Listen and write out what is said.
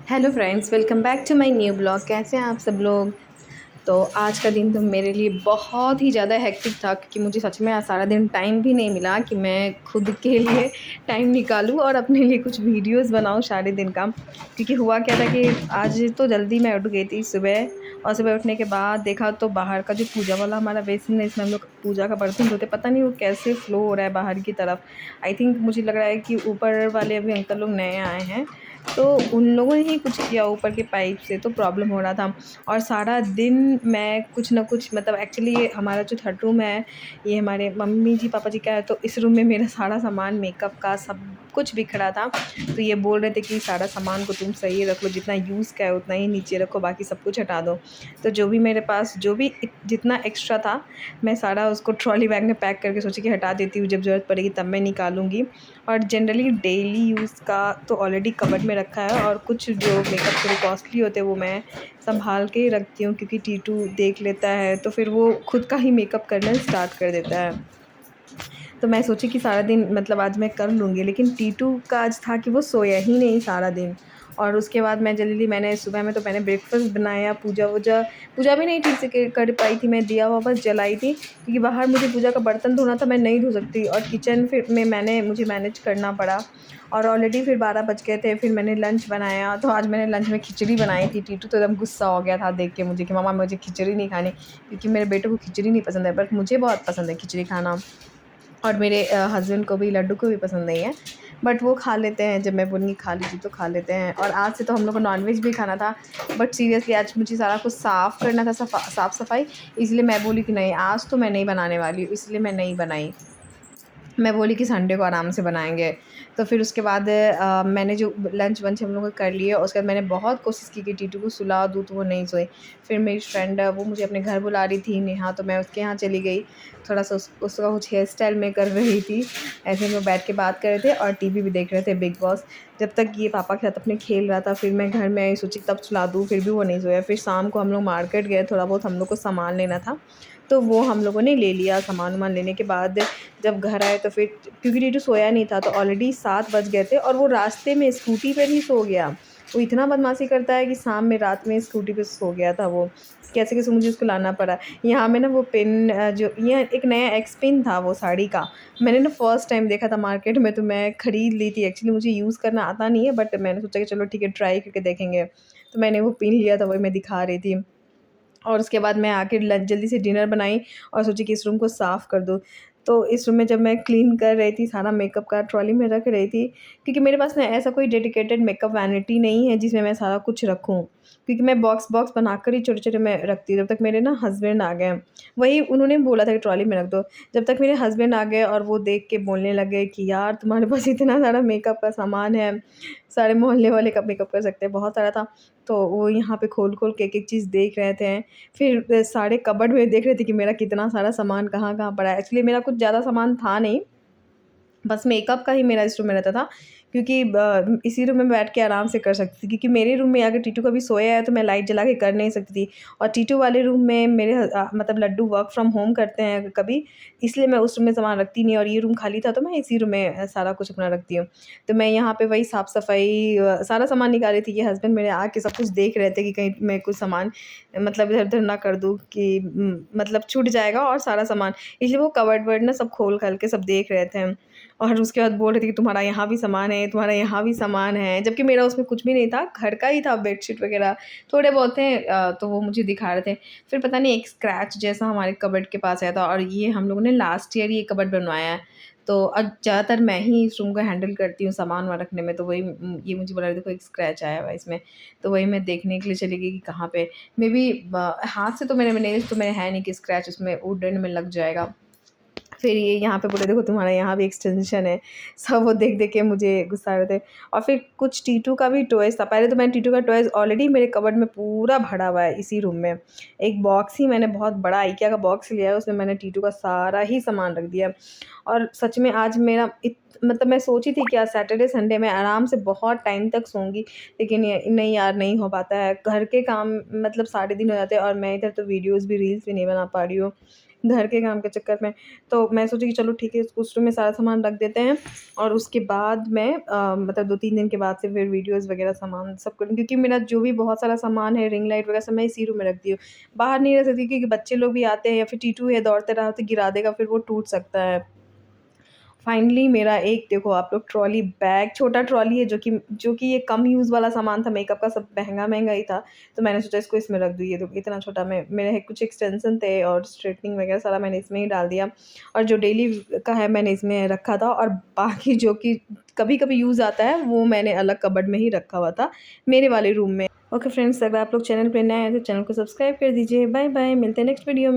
Hello friends, welcome back to my new blog. कैसे हैं आप सब लोग। तो आज का दिन तो मेरे लिए बहुत ही ज़्यादा हेक्टिक था क्योंकि मुझे सच में आज सारा दिन टाइम भी नहीं मिला कि मैं खुद के लिए टाइम निकालूं और अपने लिए कुछ वीडियोस बनाऊं सारे दिन का। क्योंकि हुआ क्या था कि आज तो जल्दी मैं उठ गई थी सुबह, और सुबह उठने के बाद देखा तो बाहर का जो पूजा वाला हमारा बेसिन है, इसमें हम लोग पूजा का बर्तन धोते, पता नहीं वो कैसे फ्लो हो रहा है बाहर की तरफ। आई थिंक मुझे लग रहा है कि ऊपर वाले अभी अंकल लोग नए आए हैं, तो उन लोगों ने ही कुछ किया ऊपर के पाइप से, तो प्रॉब्लम हो रहा था। और सारा दिन मैं कुछ ना कुछ, मतलब एक्चुअली ये हमारा जो थर्ड रूम है, ये हमारे मम्मी जी पापा जी का है, तो इस रूम में मेरा सारा सामान मेकअप का सब कुछ बिखरा था। तो ये बोल रहे थे कि सारा सामान को तुम सही रख लो, जितना यूज़ का है उतना ही नीचे रखो, बाकी सब कुछ हटा दो। तो जो भी मेरे पास जो भी जितना एक्स्ट्रा था, मैं सारा उसको ट्रॉली बैग में पैक करके सोची कि हटा देती हूँ, जब ज़रूरत पड़ेगी तब मैं निकालूंगी। और जनरली डेली यूज़ का तो ऑलरेडी कबर्ड में रखा है, और कुछ जो मेकअप थोड़े कॉस्टली होते हैं वो मैं संभाल के ही रखती हूँ, क्योंकि टीटू देख लेता है तो फिर वो खुद का ही मेकअप करना स्टार्ट कर देता है। तो मैं सोची कि सारा दिन मतलब आज मैं कर लूँगी, लेकिन टीटू का आज था कि वो सोया ही नहीं सारा दिन। और उसके बाद मैं जल्दी, मैंने सुबह में तो मैंने ब्रेकफास्ट बनाया, पूजा वूजा, पूजा भी नहीं ठीक से कर पाई थी, मैं दिया हुआ बस जलाई थी, क्योंकि बाहर मुझे पूजा का बर्तन धोना था, मैं नहीं धो सकती, और किचन फिर में मुझे मैनेज करना पड़ा। और ऑलरेडी फिर 12 बज गए थे, फिर मैंने लंच बनाया, तो आज मैंने लंच में खिचड़ी बनाई थी। टीटू तो एकदम गुस्सा हो गया था देख के मुझे कि मम्मा मुझे खिचड़ी नहीं खानी, क्योंकि मेरे बेटे को खिचड़ी नहीं पसंद है, बट मुझे बहुत पसंद है खिचड़ी खाना। और मेरे हस्बैंड को भी, लड्डू को भी पसंद नहीं है, बट वो खा लेते हैं, जब मैं बोलूँगी खा लीजिए तो खा लेते हैं। और आज से तो हम लोग को नॉनवेज भी खाना था, बट सीरियसली आज मुझे सारा कुछ साफ़ करना था, साफ़ सफाई, इसलिए मैं बोली कि नहीं आज तो मैं नहीं बनाने वाली हूँ, इसलिए मैं नहीं बनाई। मैं बोली कि संडे को आराम से बनाएँगे। तो फिर उसके बाद मैंने जो लंच वंच हम लोगों का कर लिया, उसके बाद मैंने बहुत कोशिश की कि टीटू को सुला दूँ, तो वो नहीं सोई। फिर मेरी फ्रेंड वो मुझे अपने घर बुला रही थी नेहा, तो मैं उसके यहाँ चली गई। थोड़ा-सा उसका कुछ हेयर स्टाइल मैं कर रही थी। ऐसे हम लोग बैठ के बात कर रहे थे और टीवी भी देख रहे थे बिग बॉस। जब तक ये पापा के साथ अपने खेल रहा था, फिर मैं घर में आई, सोची तब सुला दूँ, फिर भी वो नहीं सोया। फिर शाम को हम लोग मार्केट गए, थोड़ा बहुत हम लोग को सामान लेना था, तो वो हम लोगों ने ले लिया। सामान-वामान लेने के बाद जब घर आए तो फिर, क्योंकि टीटू सोया नहीं था, तो ऑलरेडी 7 बज गए थे, और वो रास्ते में स्कूटी पर ही सो गया। वो इतना बदमाशी करता है कि शाम में, रात में स्कूटी पे सो गया था वो। कैसे-कैसे मुझे उसको लाना पड़ा। यहाँ में ना वो पेन, जो ये एक नया एक्स पेन था वो साड़ी का, मैंने ना फर्स्ट टाइम देखा था मार्केट में, तो मैं खरीद ली थी। एक्चुअली मुझे यूज़ करना आता नहीं है, बट मैंने सोचा कि चलो ठीक है, ट्राई करके देखेंगे। तो मैंने वो पेन लिया था, वही मैं दिखा रही थी। और उसके बाद मैं आके जल्दी से डिनर बनाई और सोची कि इस रूम को साफ़ कर दूँ। तो इस रूम में जब मैं क्लीन कर रही थी, सारा मेकअप का ट्रॉली में रख रही थी, क्योंकि मेरे पास ना ऐसा कोई डेडिकेटेड मेकअप वैनिटी नहीं है जिसमें मैं सारा कुछ रखूँ। क्योंकि मैं बॉक्स-बॉक्स बनाकर ही छोटे-छोटे मैं रखती हूँ, जब तक मेरे ना हस्बैंड आ गए। वही उन्होंने बोला था कि ट्रॉली में रख दो। जब तक मेरे हस्बैंड आ गए और वो देख के बोलने लगे कि यार तुम्हारे पास इतना सारा मेकअप का सामान है, सारे मोहल्ले वाले का मेकअप कर सकते हैं, बहुत सारा था। तो वो यहाँ पे खोल-खोल के एक-एक चीज़ देख रहे थे। फिर सारे कबर्ड में देख रहे थे कि मेरा कितना सारा सामान कहाँ-कहाँ पड़ा है। एक्चुअली मेरा कुछ ज़्यादा सामान था नहीं, बस मेकअप का ही मेरा इस रूम में रहता था, क्योंकि इसी रूम में बैठ के आराम से कर सकती थी, क्योंकि मेरे रूम में अगर टीटू कभी सोया है तो मैं लाइट जला के कर नहीं सकती थी। और टीटू वाले रूम में मतलब लड्डू वर्क फ्रॉम होम करते हैं कभी, इसलिए मैं उस रूम में सामान रखती नहीं, और ये रूम खाली था तो मैं इसी रूम में सारा कुछ अपना रखती हूँ। तो मैं यहाँ पे वही साफ़-सफ़ाई सारा सामान निकाल रही थी कि हस्बैंड मेरे आके सब कुछ देख रहे थे कि कहीं मैं कुछ सामान मतलब इधर-उधर ना कर दूँ कि मतलब छूट जाएगा और सारा सामान, इसलिए वो कबर्ड-वबर्ड ना सब खोल-खाल के सब देख रहे थे। और उसके बाद बोल रही थी कि तुम्हारा यहाँ भी सामान है, तुम्हारा यहाँ भी सामान है, जबकि मेरा उसमें कुछ भी नहीं था, घर का ही था, बेडशीट वगैरह थोड़े बहुत थे। तो वो मुझे दिखा रहे थे। फिर पता नहीं एक स्क्रैच जैसा हमारे कबर्ड के पास आया था, और ये हम लोगों ने लास्ट ईयर ये कबर्ड बनवाया है। तो अब ज़्यादातर मैं ही इस रूम को हैंडल करती हूँ सामान-वामान रखने में, तो वही ये मुझे बोला देखो एक स्क्रैच आया हुआ है इसमें। तो वही मैं देखने के लिए चली गई कि कहाँ पे, मेबी हाथ से तो मेरे में नेल्स तो मेरे है नहीं कि स्क्रैच उसमें वुडन में लग जाएगा। फिर ये यहाँ पे बोले देखो तुम्हारा यहाँ भी एक्सटेंशन है। सब वो देख-देख के मुझे गुस्सा आ रहे थे। और फिर कुछ टीटू का भी टॉयज़ था। पहले तो मैंने टीटू का टॉयज़ ऑलरेडी मेरे कबर्ड में पूरा भरा हुआ है इसी रूम में। एक बॉक्स ही मैंने बहुत बड़ा IKEA का बॉक्स लिया है, उसमें मैंने टीटू का सारा ही सामान रख दिया। और सच में आज मेरा मतलब मैं सोची थी कि आज सैटरडे संडे मैं आराम से बहुत टाइम तक सोऊँगी, लेकिन ये नहीं यार, नहीं हो पाता है। घर के काम मतलब सारे दिन हो जाते हैं, और मैं इधर तो वीडियोज़ भी, रील्स भी नहीं बना पा रही हूँ। घर के काम के चक्कर में। तो मैं सोची कि चलो ठीक है, उस रूम में सारा सामान रख देते हैं और उसके बाद मैं मतलब 2-3 दिन के बाद से फिर वीडियोज़ वगैरह सामान सब करूँ, क्योंकि मेरा जो भी बहुत सारा सामान है, रिंग लाइट वगैरह सब मैं इसी रूम में रखती हूँ। बाहर नहीं रख सकती क्योंकि बच्चे लोग भी आते हैं या फिर टीटू है दौड़ते रहा तो गिरा देगा, फिर वो टूट सकता है। फाइनली मेरा एक देखो आप लोग ट्रॉली बैग, छोटा ट्रॉली है जो कि ये कम यूज़ वाला सामान था, मेकअप का सब महँगा-महँगा ही था। तो मैंने सोचा इसको इसमें रख दूँ, ये तो इतना छोटा मैं मेरे कुछ एक्सटेंशन थे और स्ट्रेटनिंग वगैरह सारा मैंने इसमें ही डाल दिया और जो डेली का है मैंने इसमें रखा था और बाकी जो कि कभी-कभी यूज़ आता है वो मैंने अलग कबर्ड में ही रखा हुआ था, मेरे वाले रूम में। ओके फ्रेंड्स, अगर आप लोग चैनल पे नए हैं तो चैनल को सब्सक्राइब कर दीजिए। बाय बाय, मिलते हैं नेक्स्ट वीडियो में।